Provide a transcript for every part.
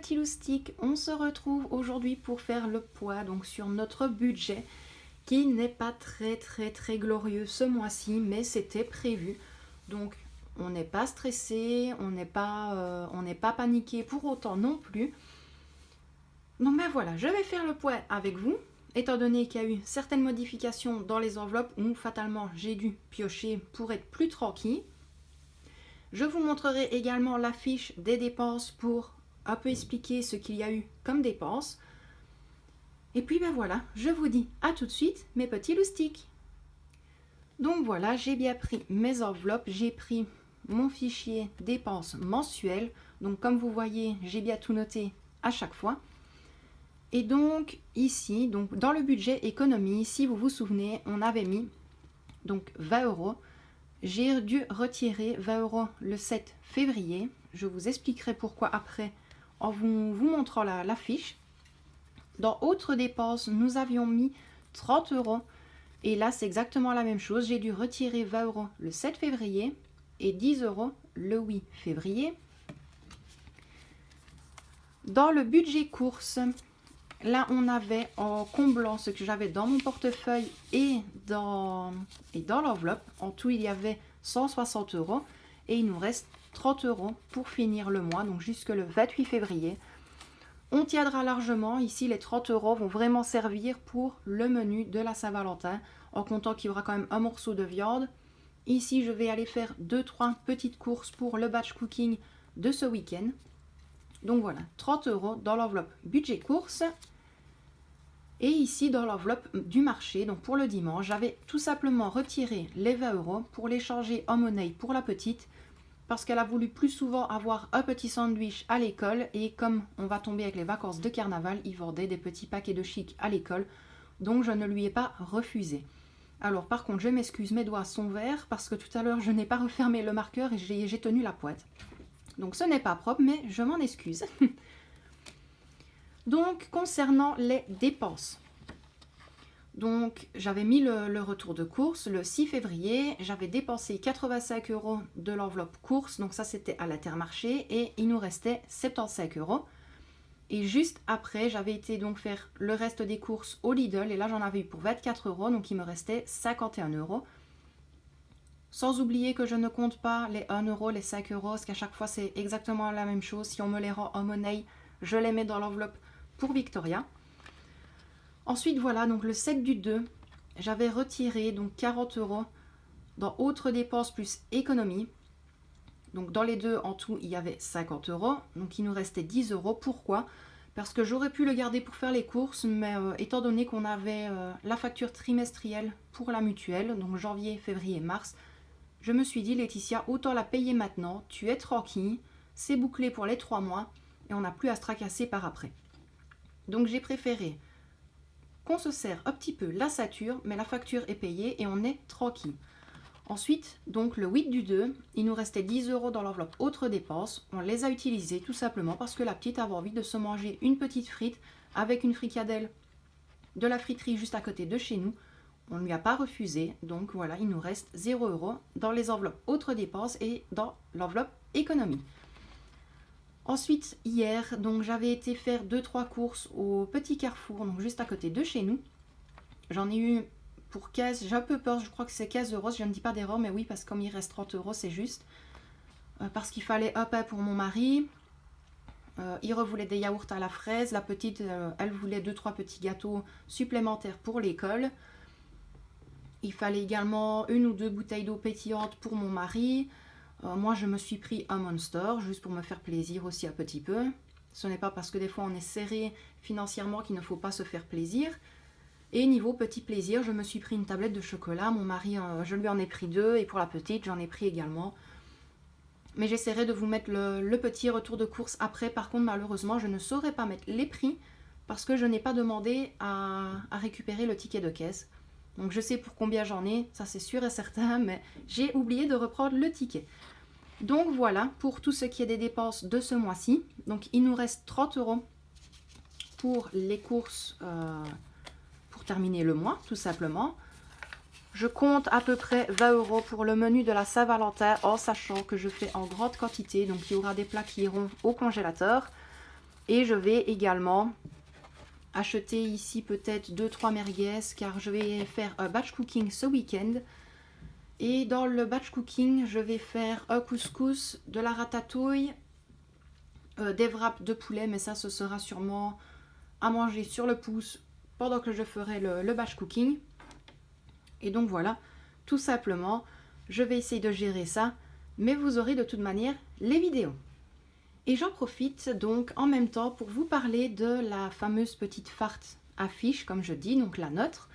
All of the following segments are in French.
petits loustiques, on se retrouve aujourd'hui pour faire le poids donc sur notre budget qui n'est pas très glorieux ce mois-ci, mais c'était prévu. Donc on n'est pas stressé, on n'est pas paniqué pour autant non plus. Donc ben voilà, je vais faire le poids avec vous, étant donné qu'il y a eu certaines modifications dans les enveloppes où fatalement j'ai dû piocher pour être plus tranquille. Je vous montrerai également la fiche des dépenses pour un peu expliquer ce qu'il y a eu comme dépenses. Et puis ben voilà, je vous dis à tout de suite mes petits loustiques. Donc voilà, j'ai bien pris mes enveloppes, j'ai pris mon fichier dépenses mensuelles. Donc comme vous voyez, j'ai bien tout noté à chaque fois. Et donc ici, donc dans le budget économie, si vous vous souvenez, on avait mis donc 20 €. J'ai dû retirer 20 € le 7 février. Je vous expliquerai pourquoi après en vous montrant la fiche. Dans autres dépenses, nous avions mis 30 €. Et là, c'est exactement la même chose. J'ai dû retirer 20 € le 7 février et 10 € le 8 février. Dans le budget courses, là, on avait en comblant ce que j'avais dans mon portefeuille et dans l'enveloppe. En tout, il y avait 160 € et il nous reste 30 € pour finir le mois, donc jusque le 28 février. On tiendra largement. Ici, les 30 € vont vraiment servir pour le menu de la Saint-Valentin, en comptant qu'il y aura quand même un morceau de viande. Ici, je vais aller faire 2-3 petites courses pour le batch cooking de ce week-end. Donc voilà, 30 € dans l'enveloppe budget courses. Et ici, dans l'enveloppe du marché, donc pour le dimanche, j'avais tout simplement retiré les 20 € pour les changer en monnaie pour la petite, parce qu'elle a voulu plus souvent avoir un petit sandwich à l'école, et comme on va tomber avec les vacances de carnaval, ils vendaient des petits paquets de chic à l'école, donc je ne lui ai pas refusé. Alors par contre, je m'excuse, mes doigts sont verts, parce que tout à l'heure, je n'ai pas refermé le marqueur et j'ai tenu la pointe. Donc ce n'est pas propre, mais je m'en excuse. Donc concernant les dépenses. Donc j'avais mis le retour de course le 6 février, j'avais dépensé 85 € de l'enveloppe course, donc ça c'était à l'Intermarché, et il nous restait 75 €. Et juste après, j'avais été donc faire le reste des courses au Lidl, et là j'en avais eu pour 24 €, donc il me restait 51 €. Sans oublier que je ne compte pas les 1 €, les 5 €, parce qu'à chaque fois c'est exactement la même chose. Si on me les rend en monnaie, je les mets dans l'enveloppe pour Victoria. Ensuite voilà, donc le 7 du 2, j'avais retiré donc 40 € dans autres dépenses plus économie. Donc dans les deux en tout il y avait 50 €, donc il nous restait 10 €. Pourquoi? Parce que j'aurais pu le garder pour faire les courses, mais étant donné qu'on avait la facture trimestrielle pour la mutuelle, donc janvier, février, mars, je me suis dit Laetitia, autant la payer maintenant, tu es tranquille, c'est bouclé pour les 3 mois et on n'a plus à se tracasser par après. Donc j'ai préféré qu'on se serre un petit peu la ceinture, mais la facture est payée et on est tranquille. Ensuite, donc le 8 du 2, il nous restait 10 € dans l'enveloppe autres dépenses. On les a utilisés tout simplement parce que la petite avait envie de se manger une petite frite avec une fricadelle de la friterie juste à côté de chez nous. On ne lui a pas refusé, donc voilà, il nous reste 0 € dans les enveloppes autres dépenses et dans l'enveloppe économie. Ensuite, hier, donc j'avais été faire 2-3 courses au petit Carrefour, donc juste à côté de chez nous. J'en ai eu pour 15, j'ai un peu peur, je crois que c'est 15 €, je ne dis pas d'erreur, mais oui, parce que comme il reste 30 €, c'est juste. Parce qu'il fallait un pain pour mon mari, il voulait des yaourts à la fraise, la petite, elle voulait 2-3 petits gâteaux supplémentaires pour l'école. Il fallait également 1 ou 2 bouteilles d'eau pétillante pour mon mari. Moi, je me suis pris un Monster, juste pour me faire plaisir aussi un petit peu. Ce n'est pas parce que des fois on est serré financièrement qu'il ne faut pas se faire plaisir. Et niveau petit plaisir, je me suis pris une tablette de chocolat. Mon mari, je lui en ai pris 2 et pour la petite, j'en ai pris également. Mais j'essaierai de vous mettre le petit retour de course après. Par contre, malheureusement, je ne saurais pas mettre les prix parce que je n'ai pas demandé à récupérer le ticket de caisse. Donc je sais pour combien j'en ai, ça c'est sûr et certain, mais j'ai oublié de reprendre le ticket. Donc voilà, pour tout ce qui est des dépenses de ce mois-ci. Donc il nous reste 30 € pour les courses, pour terminer le mois, tout simplement. Je compte à peu près 20 € pour le menu de la Saint-Valentin, en sachant que je fais en grande quantité. Donc il y aura des plats qui iront au congélateur. Et je vais également acheter ici peut-être 2-3 merguez car je vais faire un batch cooking ce week-end. Et dans le batch cooking, je vais faire un couscous, de la ratatouille, des wraps de poulet, mais ça ce sera sûrement à manger sur le pouce pendant que je ferai le batch cooking. Et donc voilà, tout simplement, je vais essayer de gérer ça, mais vous aurez de toute manière les vidéos. Et j'en profite donc en même temps pour vous parler de la fameuse petite farce affiche, comme je dis, donc la nôtre.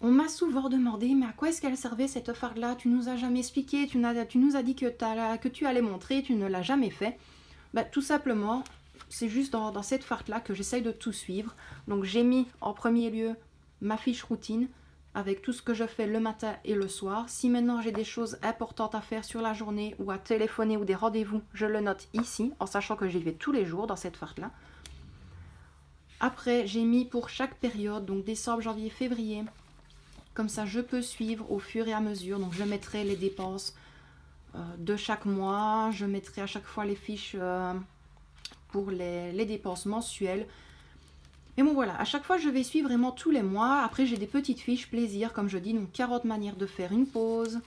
On m'a souvent demandé, mais à quoi est-ce qu'elle servait cette farde-là? Tu nous as jamais expliqué, tu nous as dit que tu allais montrer, tu ne l'as jamais fait. Bah, tout simplement, c'est juste dans cette farde-là que j'essaye de tout suivre. Donc j'ai mis en premier lieu ma fiche routine, avec tout ce que je fais le matin et le soir. Si maintenant j'ai des choses importantes à faire sur la journée ou à téléphoner ou des rendez-vous, je le note ici, en sachant que j'y vais tous les jours dans cette farde-là. Après, j'ai mis pour chaque période, donc décembre, janvier, février. Comme ça, je peux suivre au fur et à mesure. Donc, je mettrai les dépenses de chaque mois. Je mettrai à chaque fois les fiches pour les dépenses mensuelles. Mais bon, voilà. À chaque fois, je vais suivre vraiment tous les mois. Après, j'ai des petites fiches plaisir, comme je dis. Donc, 40 manières de faire une pause.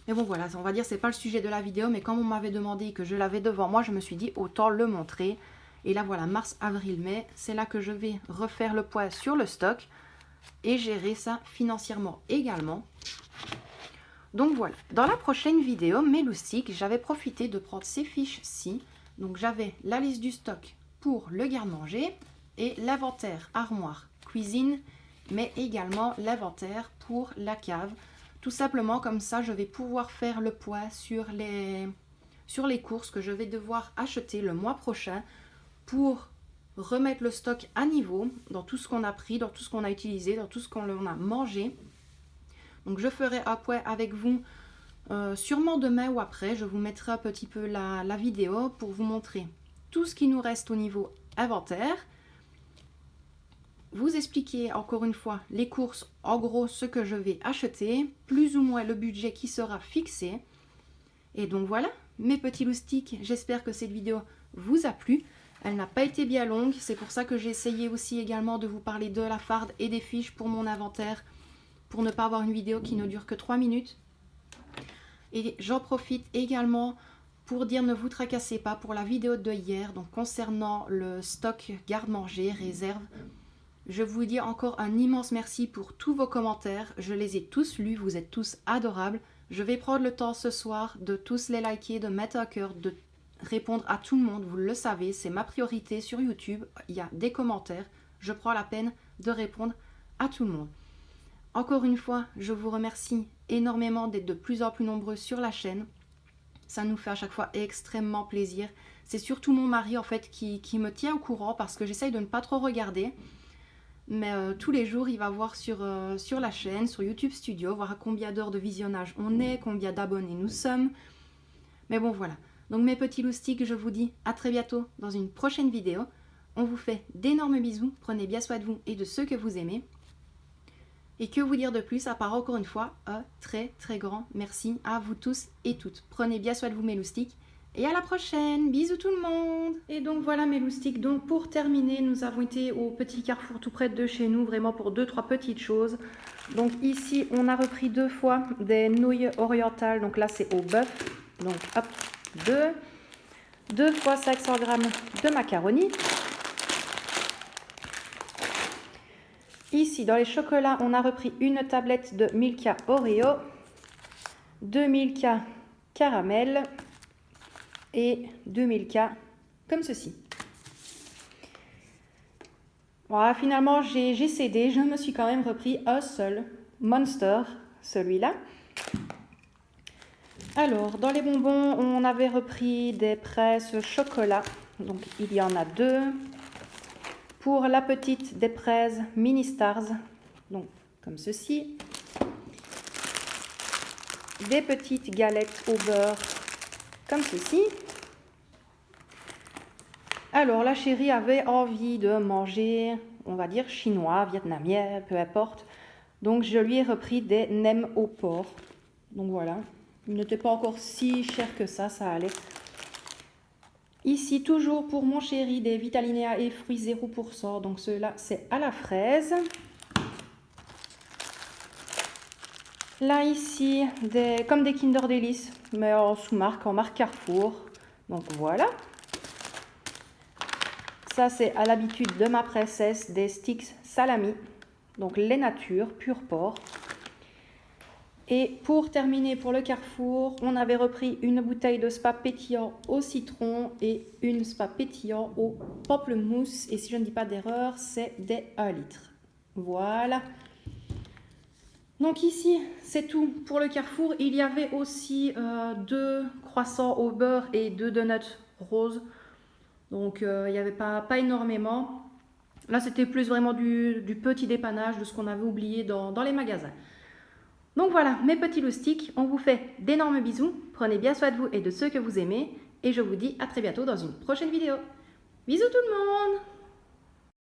Mais bon, voilà. On va dire, c'est pas le sujet de la vidéo. Mais comme on m'avait demandé que je l'avais devant moi, je me suis dit, autant le montrer. Et là, voilà, mars, avril, mai. C'est là que je vais refaire le point sur le stock. Et gérer ça financièrement également. Donc voilà, dans la prochaine vidéo, mes loustiques, j'avais profité de prendre ces fiches-ci. Donc j'avais la liste du stock pour le garde-manger et l'inventaire armoire cuisine, mais également l'inventaire pour la cave. Tout simplement comme ça, je vais pouvoir faire le point sur les courses que je vais devoir acheter le mois prochain pour remettre le stock à niveau dans tout ce qu'on a pris, dans tout ce qu'on a utilisé, dans tout ce qu'on a mangé. Donc je ferai un point avec vous sûrement demain ou après. Je vous mettrai un petit peu la vidéo pour vous montrer tout ce qui nous reste au niveau inventaire. Vous expliquer encore une fois les courses, en gros ce que je vais acheter, plus ou moins le budget qui sera fixé. Et donc voilà, mes petits loustiques, j'espère que cette vidéo vous a plu. Elle n'a pas été bien longue, c'est pour ça que j'ai essayé aussi également de vous parler de la farde et des fiches pour mon inventaire, pour ne pas avoir une vidéo qui ne dure que 3 minutes. Et j'en profite également pour dire ne vous tracassez pas pour la vidéo de hier, donc concernant le stock garde-manger, réserve. Je vous dis encore un immense merci pour tous vos commentaires, je les ai tous lus, vous êtes tous adorables. Je vais prendre le temps ce soir de tous les liker, de mettre un cœur, de répondre à tout le monde, vous le savez, c'est ma priorité sur YouTube, il y a des commentaires, je prends la peine de répondre à tout le monde. Encore une fois, je vous remercie énormément d'être de plus en plus nombreux sur la chaîne, ça nous fait à chaque fois extrêmement plaisir. C'est surtout mon mari en fait qui me tient au courant parce que j'essaye de ne pas trop regarder, mais tous les jours il va voir sur la chaîne, sur YouTube Studio, voir à combien d'heures de visionnage on est, combien d'abonnés nous sommes, mais bon voilà. Donc mes petits loustiques, je vous dis à très bientôt dans une prochaine vidéo. On vous fait d'énormes bisous, prenez bien soin de vous et de ceux que vous aimez. Et que vous dire de plus, à part encore une fois, un très très grand merci à vous tous et toutes. Prenez bien soin de vous mes loustiques et à la prochaine, bisous tout le monde. Et donc voilà mes loustiques, donc pour terminer, nous avons été au petit carrefour tout près de chez nous, vraiment pour 2-3 petites choses. Donc ici, on a repris 2 fois des nouilles orientales, donc là c'est au bœuf, donc hop. 2 fois 500 g de macaroni. Ici, dans les chocolats, on a repris une tablette de Milka Oreo, 2 Milka caramel et 2 Milka comme ceci. Voilà, finalement, j'ai cédé. Je me suis quand même repris un seul Monster, celui-là. Alors, dans les bonbons, on avait repris des presses chocolat. Donc, il y en a 2. Pour la petite, des presses Mini Stars. Donc, comme ceci. Des petites galettes au beurre, comme ceci. Alors, la chérie avait envie de manger, on va dire, chinois, vietnamien, peu importe. Donc, je lui ai repris des nems au porc. Donc, voilà. Il n'était pas encore si cher que ça allait. Ici, toujours pour mon chéri, des Vitalinéa et fruits 0%. Donc ceux-là, c'est à la fraise. Là, ici, comme des Kinder Délices, mais en sous-marque, en marque Carrefour. Donc voilà. Ça, c'est à l'habitude de ma princesse, des sticks salami. Donc les natures, pur porc. Et pour terminer pour le Carrefour, on avait repris une bouteille de spa pétillant au citron et une spa pétillant au pamplemousse. Et si je ne dis pas d'erreur, c'est des 1 litre. Voilà. Donc ici, c'est tout pour le Carrefour. Il y avait aussi 2 croissants au beurre et 2 donuts roses. Donc il n'y avait pas énormément. Là, c'était plus vraiment du petit dépannage de ce qu'on avait oublié dans les magasins. Donc voilà, mes petits loustiques, on vous fait d'énormes bisous. Prenez bien soin de vous et de ceux que vous aimez. Et je vous dis à très bientôt dans une prochaine vidéo. Bisous tout le monde!